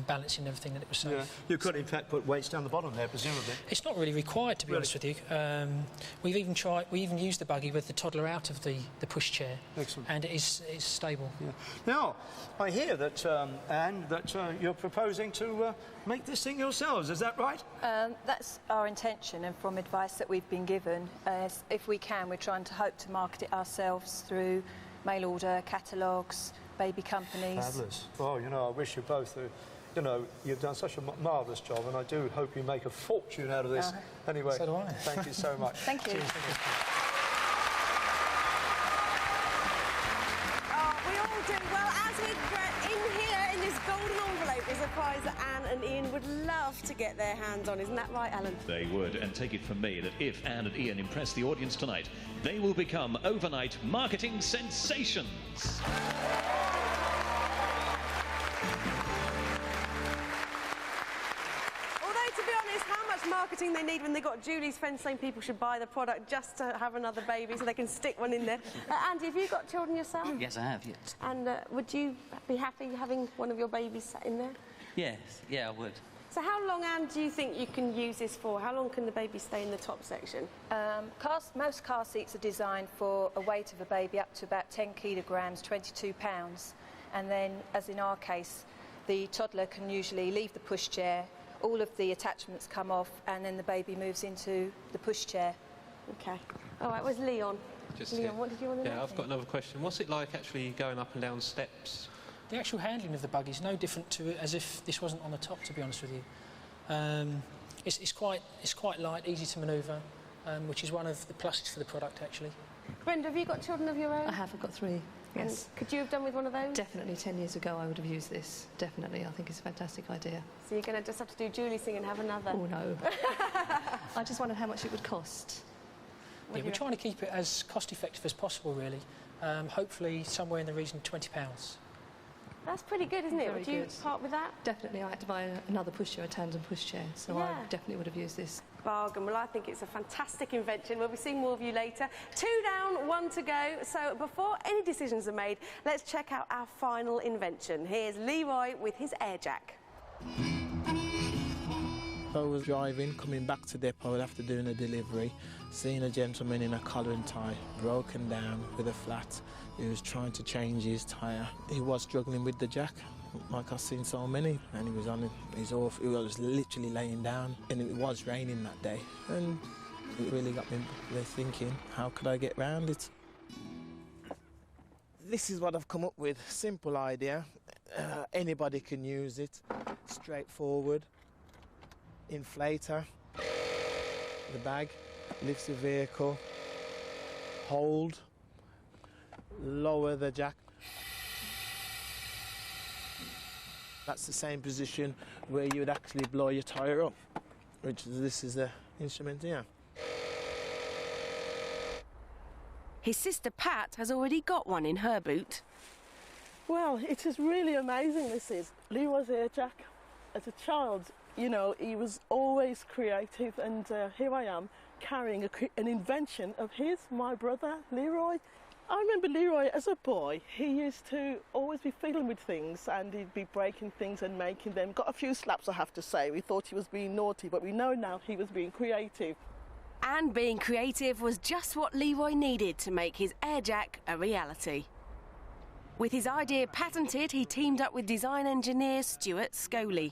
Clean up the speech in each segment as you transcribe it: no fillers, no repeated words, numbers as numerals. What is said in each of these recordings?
balancing everything, that it was safe. Yeah. You could, in fact, put weights down the bottom there, presumably. It's not really required, to be honest with you. We even used the buggy with the toddler out of the pushchair. Excellent. And it's stable. Yeah. Now, I hear that, Anne, that you're proposing to make this thing yourselves. Is that right? That's our intention, and from advice that we've been given, if we can, we're trying to hope to market it ourselves through mail order, catalogues, baby companies. Fabulous. Well, you know, I wish you both, you know, you've done such a marvellous job, and I do hope you make a fortune out of this. Anyway, so do I. Thank you so much. Thank you. Cheers. We all do. Well, as we get in here in this golden envelope is a prize that Anne and Ian would love to get their hands on. Isn't that right, Alan? They would, and take it from me that if Anne and Ian impress the audience tonight, they will become overnight marketing sensations. Marketing they need when they got Julie's friends saying people should buy the product just to have another baby so they can stick one in there. Andy, have you got children yourself? Yes, I have, yes. And would you be happy having one of your babies sat in there? Yes, yeah, I would. So how long, Anne, do you think you can use this for? How long can the baby stay in the top section? Most car seats are designed for a weight of a baby up to about 10 kilograms, 22 pounds. And then, as in our case, the toddler can usually leave the pushchair, all of the attachments come off, and then the baby moves into the pushchair. OK. All right, where's Leon? Leon, what did you want to know? Yeah, I've got another question. What's it like actually going up and down steps? The actual handling of the buggy is no different to it as if this wasn't on the top, to be honest with you. It's quite light, easy to manoeuvre, which is one of the pluses for the product, actually. Brenda, have you got children of your own? I have, I've got 3. Yes. And could you have done with one of those? Definitely, 10 years ago I would have used this. Definitely, I think it's a fantastic idea. So you're going to just have to do Julie's thing and have another? Oh, no. I just wondered how much it would cost. Yeah, we're trying to keep it as cost-effective as possible, really. Hopefully somewhere in the region of £20. That's pretty good, isn't it? Very Would you good. part with that? Definitely, I had to buy another pushchair, a tandem pushchair, so I definitely would have used this. Bargain. Well, I think it's a fantastic invention. We'll be seeing more of you later. 2 down, 1 to go. So before any decisions are made, let's check out our final invention. Here's Leroy with his air jack. I was driving, coming back to depot after doing a delivery, seeing a gentleman in a collar and tie, broken down with a flat. He was trying to change his tyre. He was struggling with the jack, like I've seen so many, and he was on his off. He was literally laying down, and it was raining that day. And it really got me thinking, how could I get round it? This is what I've come up with. Simple idea. Anybody can use it. Straightforward. Inflator. The bag lifts the vehicle. Hold. Lower the jack. That's the same position where you would actually blow your tyre up, which this is the instrument here. His sister Pat has already got one in her boot. Well, it is really amazing, this is. Leroy's air jack. As a child, you know, he was always creative, and here I am carrying an invention of his, my brother, Leroy. I remember Leroy as a boy. He used to always be fiddling with things, and he'd be breaking things and making them. Got a few slaps, I have to say. We thought he was being naughty, but we know now he was being creative. And being creative was just what Leroy needed to make his air jack a reality. With his idea patented, he teamed up with design engineer Stuart Scoley.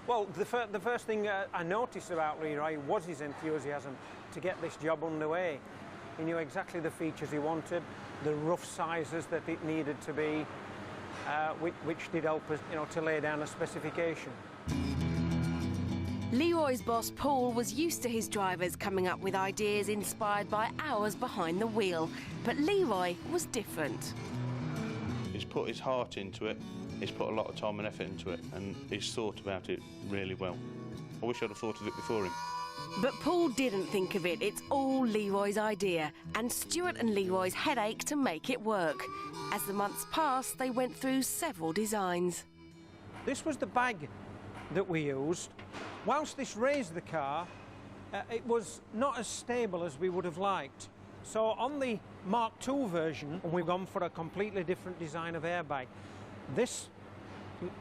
Well, the first thing I noticed about Leroy was his enthusiasm to get this job underway. He knew exactly the features he wanted, the rough sizes that it needed to be, which did help us, you know, to lay down a specification. Leroy's boss Paul was used to his drivers coming up with ideas inspired by hours behind the wheel, but Leroy was different. He's put his heart into it, he's put a lot of time and effort into it, and he's thought about it really well. I wish I'd have thought of it before him. But Paul didn't think of it. It's all Leroy's idea, and Stuart and Leroy's headache to make it work. As the months passed, they went through several designs. This was the bag that we used. Whilst this raised the car, it was not as stable as we would have liked. So on the Mark II version, we've gone for a completely different design of airbag. This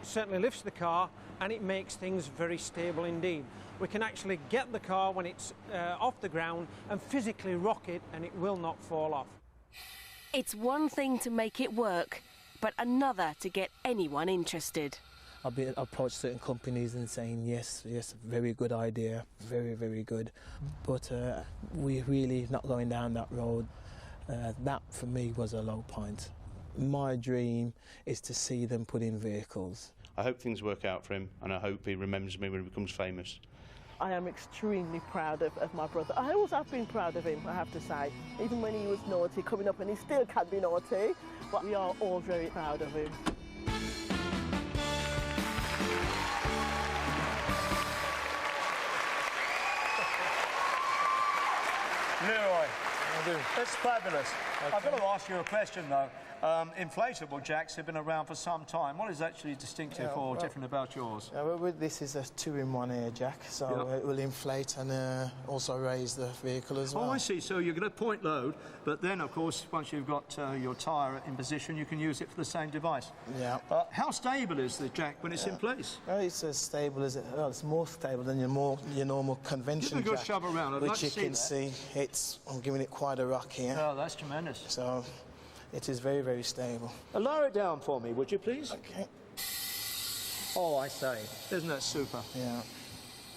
certainly lifts the car, and it makes things very stable indeed. We can actually get the car when it's off the ground and physically rock it, and it will not fall off. It's one thing to make it work, but another to get anyone interested. I've been approached certain companies and saying yes, very good idea, very good. But we're really not going down that road. That for me was a low point. My dream is to see them put in vehicles. I hope things work out for him, and I hope he remembers me when he becomes famous. I am extremely proud of my brother. I always have been proud of him, I have to say. Even when he was naughty coming up, and he still can be naughty, but we are all very proud of him. Leroy, that's fabulous. Okay. I've got to ask you a question though. Inflatable jacks have been around for some time. What is actually distinctive or different about yours? This is a 2-in-1 air jack, so it will inflate and also raise the vehicle as well. Oh, I see. So you're going to point load, but then, of course, once you've got your tyre in position, you can use it for the same device. Yeah. How stable is the jack when it's in place? Well, it's as stable as it's more stable than your normal convention jack. Give me a good shove around. I'd like to see that. Which you can see, I'm giving it quite a rock here. Oh, that's tremendous. So it is very stable. Lower it down for me, would you please? Okay. Oh, I say. Isn't that super? Yeah.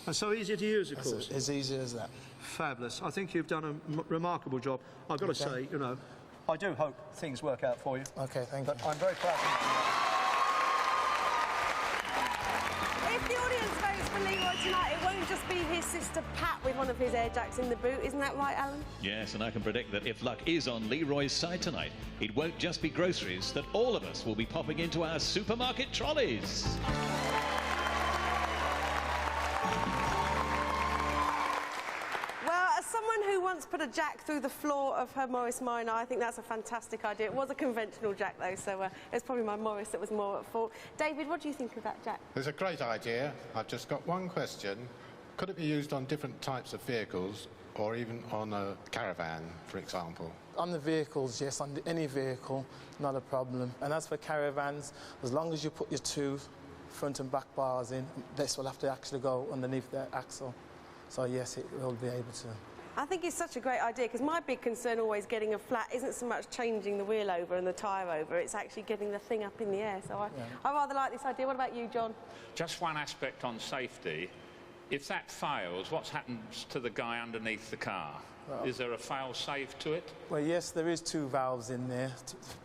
And so easy to use, of course. As easy as that. Fabulous. I think you've done a remarkable job. I've got to say, you know, I do hope things work out for you. Okay, thank you. I'm very proud of you. If the audience votes for Leroy tonight, it won't just be his sister Pat with one of his air jacks in the boot. Isn't that right, Alan? Yes, and I can predict that if luck is on Leroy's side tonight, it won't just be groceries, that all of us will be popping into our supermarket trolleys. Well, as someone who once put a jack through the floor of her Morris Minor, I think that's a fantastic idea. It was a conventional jack, though, so it's probably my Morris that was more at fault. David, what do you think of that jack? It's a great idea. I've just got one question. Could it be used on different types of vehicles, or even on a caravan, for example? On the vehicles, yes, on any vehicle, not a problem. And as for caravans, as long as you put your 2 front and back bars in, this will have to actually go underneath the axle. So yes, it will be able to. I think it's such a great idea, because my big concern always getting a flat isn't so much changing the wheel over and the tyre over, it's actually getting the thing up in the air. So I rather like this idea. What about you, John? Just one aspect on safety. If that fails, what happens to the guy underneath the car? Well, is there a fail-safe to it? Well, yes, there is 2 valves in there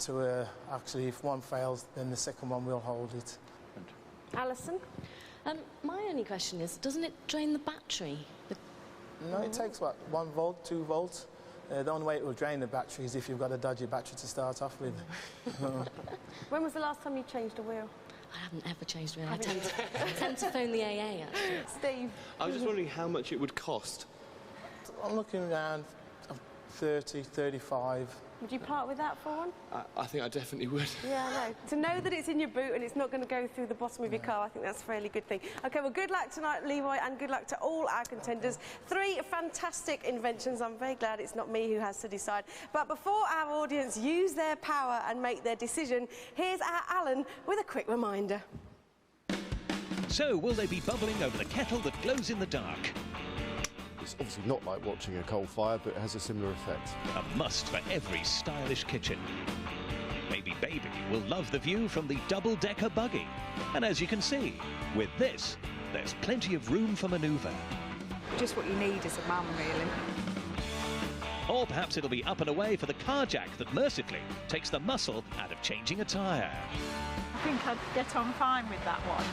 to actually, if one fails, then the second one will hold it. Alison? My only question is, doesn't it drain the battery? No, it takes, what, 1 volt, 2 volts? The only way it will drain the battery is if you've got a dodgy battery to start off with. When was the last time you changed a wheel? I haven't ever changed a wheel. I tend to phone the AA, actually. Steve? I was just wondering how much it would cost. I'm looking around 30, 35. Would you part with that for one? I think I definitely would. Yeah, I know. To know that it's in your boot and it's not going to go through the bottom of your car, I think that's a fairly good thing. OK, well, good luck tonight, Leroy, and good luck to all our contenders. 3 fantastic inventions. I'm very glad it's not me who has to decide. But before our audience use their power and make their decision, here's our Alan with a quick reminder. So, will they be bubbling over the kettle that glows in the dark? It's obviously not like watching a coal fire, but it has a similar effect. A must for every stylish kitchen. Maybe Baby will love the view from the double-decker buggy. And as you can see, with this, there's plenty of room for manoeuvre. Just what you need as a mum, really. Or perhaps it'll be up and away for the car jack that mercifully takes the muscle out of changing a tyre. I think I'd get on fine with that one.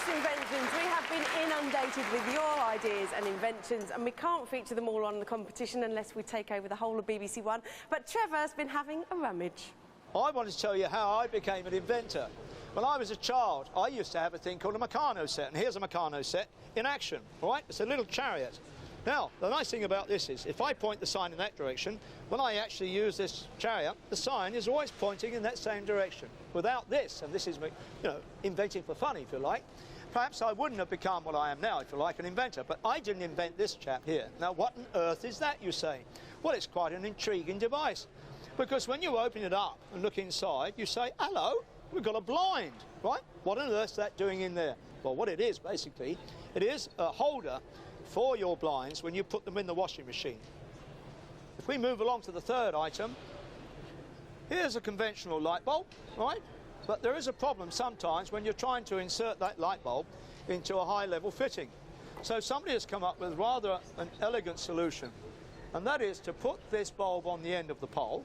Inventions. We have been inundated with your ideas and inventions, and we can't feature them all on the competition unless we take over the whole of BBC One. But Trevor's been having a rummage. I want to tell you how I became an inventor. When I was a child, I used to have a thing called a Meccano set, and here's a Meccano set in action, all right? It's a little chariot. Now, the nice thing about this is, if I point the sign in that direction, when I actually use this chariot, the sign is always pointing in that same direction. Without this, and this is, you know, inventing for fun, if you like, perhaps I wouldn't have become what I am now, if you like, an inventor. But I didn't invent this chap here. Now, what on earth is that, you say? Well, it's quite an intriguing device. Because when you open it up and look inside, you say, hello, we've got a blind, right? What on earth's that doing in there? Well, what it is, basically, it is a holder for your blinds when you put them in the washing machine. If we move along to the third item, here's a conventional light bulb, right? But there is a problem sometimes when you're trying to insert that light bulb into a high-level fitting. So somebody has come up with rather an elegant solution, and that is to put this bulb on the end of the pole,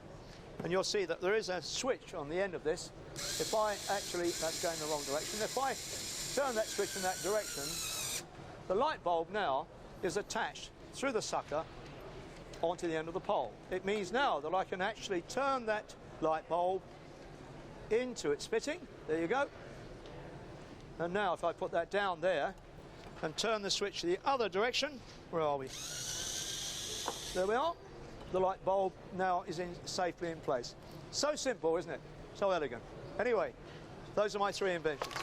and you'll see that there is a switch on the end of this. If I actually, that's going the wrong direction, if I turn that switch in that direction, the light bulb now is attached through the sucker onto the end of the pole. It means now that I can actually turn that light bulb into its fitting. There you go. And now if I put that down there and turn the switch the other direction, where are we? There we are. The light bulb now is safely in place. So simple, isn't it? So elegant. Anyway, those are my 3 inventions.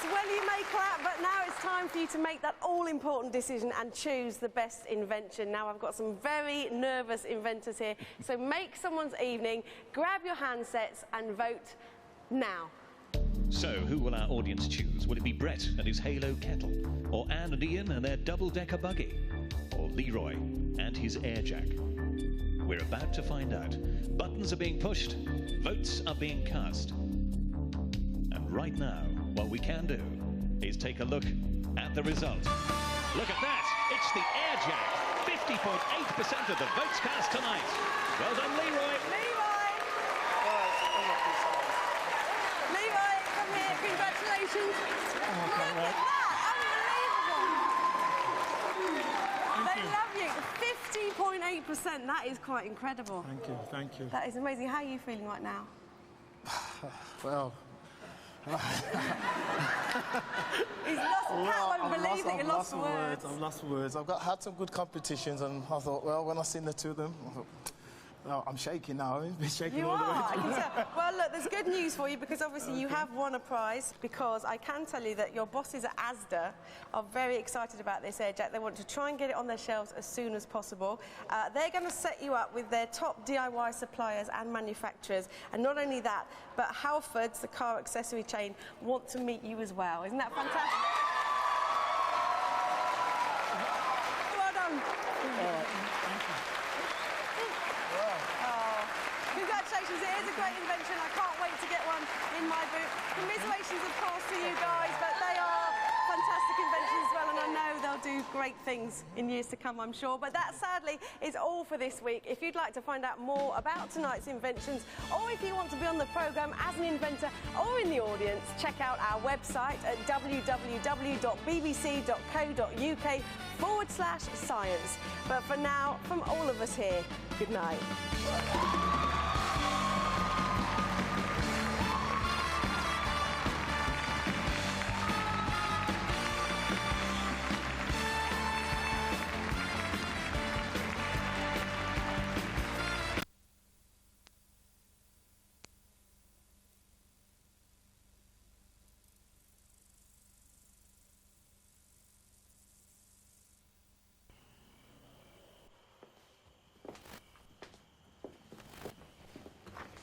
Well, you may clap, but now it's time for you to make that all-important decision and choose the best invention. Now, I've got some very nervous inventors here, so make someone's evening, grab your handsets and vote now. So, who will our audience choose? Will it be Brett and his Halo kettle? Or Anne and Ian and their double-decker buggy? Or Leroy and his air jack? We're about to find out. Buttons are being pushed, votes are being cast. And right now, what we can do is take a look at the result. Look at that! It's the air jack! 50.8% of the votes cast tonight. Well done, Leroy! Leroy! Leroy, come here. Congratulations. Look at that! Unbelievable! They love you. 50.8%. That is quite incredible. Thank you, thank you. That is amazing. How are you feeling right now? Well... He's lost. Cat won't believe that you lost words. I've lost words. Had some good competitions, and I thought, well, when I seen the two of them, I thought, well, I'm shaking now. I've been shaking You all the way are. I through. can tell. Well, look, there's good news for you because obviously you have won a prize. Because I can tell you that your bosses at Asda are very excited about this air jack. They want to try and get it on their shelves as soon as possible. They're going to set you up with their top DIY suppliers and manufacturers. And not only that, but Halfords, the car accessory chain, want to meet you as well. Isn't that fantastic? Well done. Congratulations, it is a great invention. I can't wait to get one in my boot. Commiserations, of course, to you guys, but they are fantastic inventions as well, and I know they'll do great things in years to come, I'm sure. But that, sadly, is all for this week. If you'd like to find out more about tonight's inventions, or if you want to be on the programme as an inventor or in the audience, check out our website at www.bbc.co.uk/science. But for now, from all of us here, good night.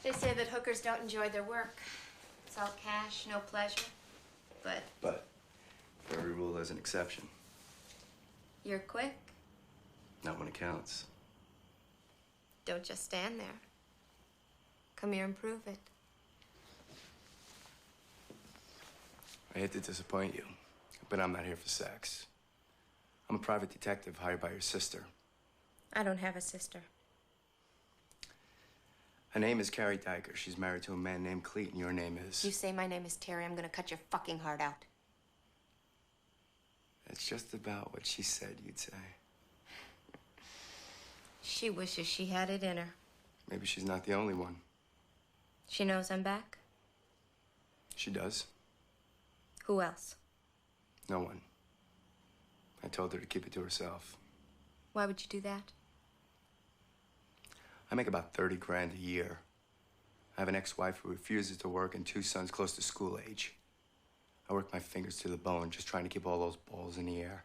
They say that hookers don't enjoy their work. It's all cash, no pleasure. But for every rule, there's an exception. you're quick. Not when it counts. Don't just stand there. Come here and prove it. I hate to disappoint you, but I'm not here for sex. I'm a private detective hired by your sister. I don't have a sister. Her name is Carrie Diker. She's married to a man named Cleet, and your name is... You say my name is Terry, I'm gonna cut your fucking heart out. That's just about what she said you'd say. She wishes she had it in her. Maybe she's not the only one. She knows I'm back? She does. Who else? No one. I told her to keep it to herself. Why would you do that? I make about 30 grand a year. I have an ex-wife who refuses to work and 2 sons close to school age. I work my fingers to the bone just trying to keep all those balls in the air.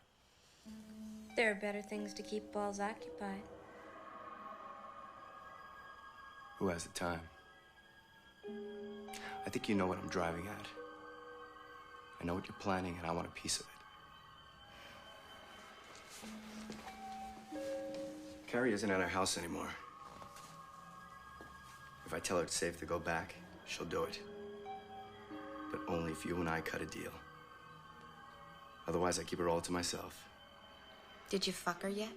There are better things to keep balls occupied. Who has the time? I think you know what I'm driving at. I know what you're planning, and I want a piece of it. Carrie isn't at our house anymore. If I tell her it's safe to go back, she'll do it. But only if you and I cut a deal. Otherwise, I keep her all to myself. Did you fuck her yet?